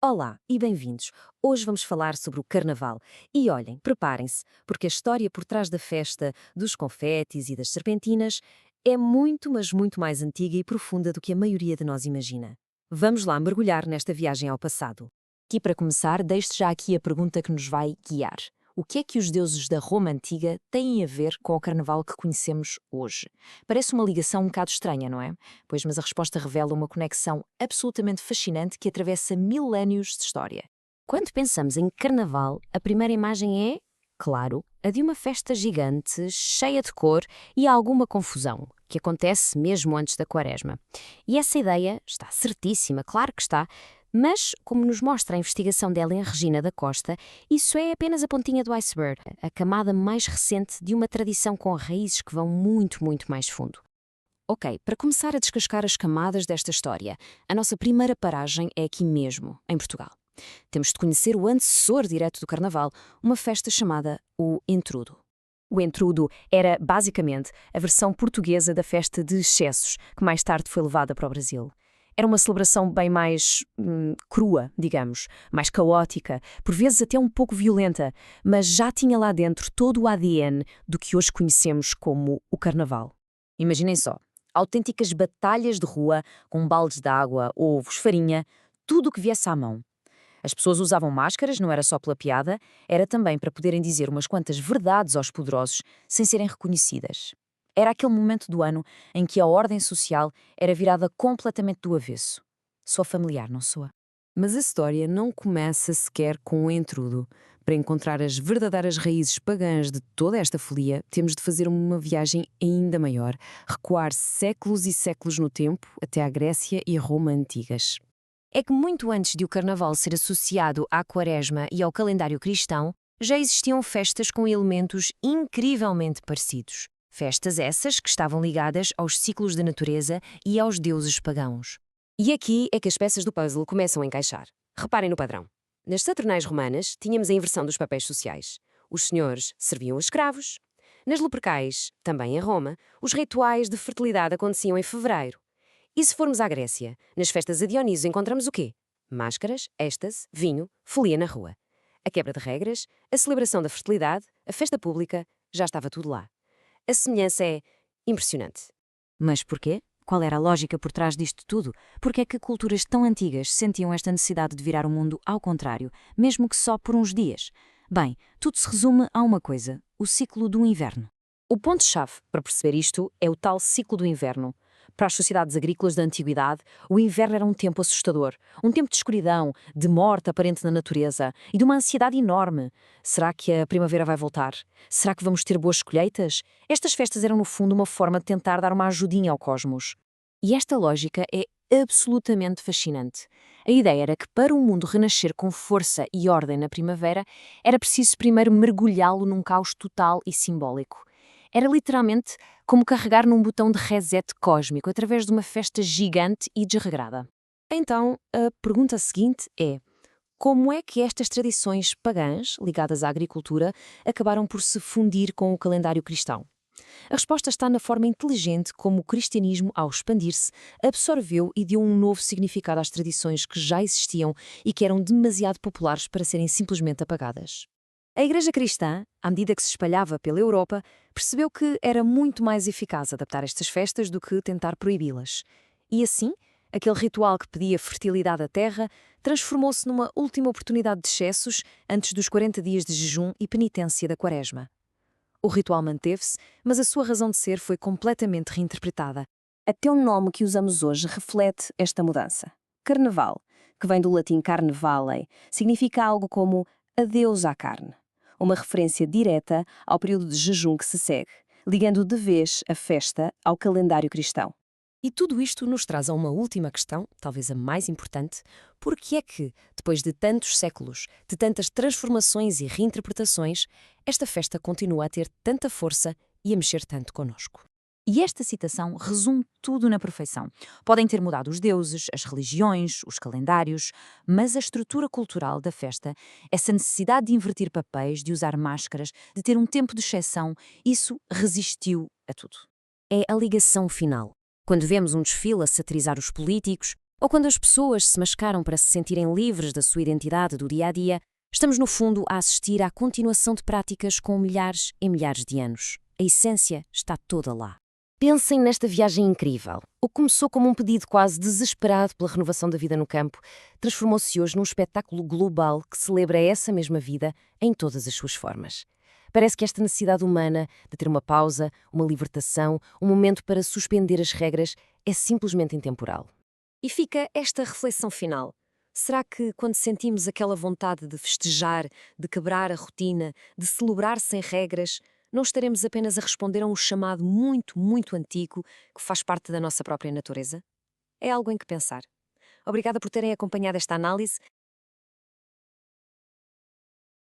Olá e bem-vindos. Hoje vamos falar sobre o Carnaval. E olhem, preparem-se, porque a história por trás da festa, dos confetes e das serpentinas é muito, mas muito mais antiga e profunda do que a maioria de nós imagina. Vamos lá mergulhar nesta viagem ao passado. E para começar, deixe já aqui a pergunta que nos vai guiar. O que é que os deuses da Roma Antiga têm a ver com o carnaval que conhecemos hoje? Parece uma ligação um bocado estranha, não é? Pois, mas a resposta revela uma conexão absolutamente fascinante que atravessa milénios de história. Quando pensamos em Carnaval, a primeira imagem é, claro, a de uma festa gigante, cheia de cor e alguma confusão, que acontece mesmo antes da Quaresma. E essa ideia está certíssima, claro que está, mas, como nos mostra a investigação de Helen Regina da Costa, isso é apenas a pontinha do iceberg, a camada mais recente de uma tradição com raízes que vão muito, muito mais fundo. Ok, para começar a descascar as camadas desta história, a nossa primeira paragem é aqui mesmo, em Portugal. Temos de conhecer o antecessor direto do Carnaval, uma festa chamada o Entrudo. O Entrudo era, basicamente, a versão portuguesa da festa de excessos, que mais tarde foi levada para o Brasil. Era uma celebração bem mais crua, digamos, mais caótica, por vezes até um pouco violenta, mas já tinha lá dentro todo o ADN do que hoje conhecemos como o Carnaval. Imaginem só, autênticas batalhas de rua, com baldes de água, ovos, farinha, tudo o que viesse à mão. As pessoas usavam máscaras, não era só pela piada, era também para poderem dizer umas quantas verdades aos poderosos sem serem reconhecidas. Era aquele momento do ano em que a ordem social era virada completamente do avesso. Soa familiar, não soa? Mas a história não começa sequer com o Entrudo. Para encontrar as verdadeiras raízes pagãs de toda esta folia, temos de fazer uma viagem ainda maior, recuar séculos e séculos no tempo até à Grécia e Roma antigas. É que muito antes de o Carnaval ser associado à Quaresma e ao calendário cristão, já existiam festas com elementos incrivelmente parecidos. Festas essas que estavam ligadas aos ciclos da natureza e aos deuses pagãos. E aqui é que as peças do puzzle começam a encaixar. Reparem no padrão. Nas saturnais romanas, tínhamos a inversão dos papéis sociais. Os senhores serviam os escravos. Nas lupercais, também em Roma, os rituais de fertilidade aconteciam em fevereiro. E se formos à Grécia, nas festas a Dioniso encontramos o quê? Máscaras, êxtase, vinho, folia na rua. A quebra de regras, a celebração da fertilidade, a festa pública, já estava tudo lá. A semelhança é impressionante. Mas porquê? Qual era a lógica por trás disto tudo? Porque é que culturas tão antigas sentiam esta necessidade de virar o mundo ao contrário, mesmo que só por uns dias? Bem, tudo se resume a uma coisa: o ciclo do inverno. O ponto-chave para perceber isto é o tal ciclo do inverno. Para as sociedades agrícolas da antiguidade, o inverno era um tempo assustador, um tempo de escuridão, de morte aparente na natureza e de uma ansiedade enorme. Será que a primavera vai voltar? Será que vamos ter boas colheitas? Estas festas eram, no fundo, uma forma de tentar dar uma ajudinha ao cosmos. E esta lógica é absolutamente fascinante. A ideia era que para o mundo renascer com força e ordem na primavera, era preciso primeiro mergulhá-lo num caos total e simbólico. Era literalmente como carregar num botão de reset cósmico através de uma festa gigante e desregrada. Então, a pergunta seguinte é: como é que estas tradições pagãs, ligadas à agricultura, acabaram por se fundir com o calendário cristão? A resposta está na forma inteligente como o cristianismo, ao expandir-se, absorveu e deu um novo significado às tradições que já existiam e que eram demasiado populares para serem simplesmente apagadas. A Igreja Cristã, à medida que se espalhava pela Europa, percebeu que era muito mais eficaz adaptar estas festas do que tentar proibi-las. E assim, aquele ritual que pedia fertilidade à terra transformou-se numa última oportunidade de excessos antes dos 40 dias de jejum e penitência da Quaresma. O ritual manteve-se, mas a sua razão de ser foi completamente reinterpretada. Até o nome que usamos hoje reflete esta mudança. Carnaval, que vem do latim carnevale, significa algo como adeus à carne. Uma referência direta ao período de jejum que se segue, ligando de vez a festa ao calendário cristão. E tudo isto nos traz a uma última questão, talvez a mais importante: por que é que, depois de tantos séculos, de tantas transformações e reinterpretações, esta festa continua a ter tanta força e a mexer tanto connosco? E esta citação resume tudo na perfeição. Podem ter mudado os deuses, as religiões, os calendários, mas a estrutura cultural da festa, essa necessidade de invertir papéis, de usar máscaras, de ter um tempo de exceção, isso resistiu a tudo. É a ligação final. Quando vemos um desfile a satirizar os políticos, Ou quando as pessoas se mascaram para se sentirem livres da sua identidade do dia a dia, estamos no fundo a assistir à continuação de práticas com milhares e milhares de anos. A essência está toda lá. Pensem nesta viagem incrível. O que começou como um pedido quase desesperado pela renovação da vida no campo, transformou-se hoje num espetáculo global que celebra essa mesma vida em todas as suas formas. Parece que esta necessidade humana de ter uma pausa, uma libertação, um momento para suspender as regras é simplesmente intemporal. E fica esta reflexão final. Será que, quando sentimos aquela vontade de festejar, de quebrar a rotina, de celebrar sem regras, não estaremos apenas a responder a um chamado muito, muito antigo que faz parte da nossa própria natureza? É algo em que pensar. Obrigada por terem acompanhado esta análise.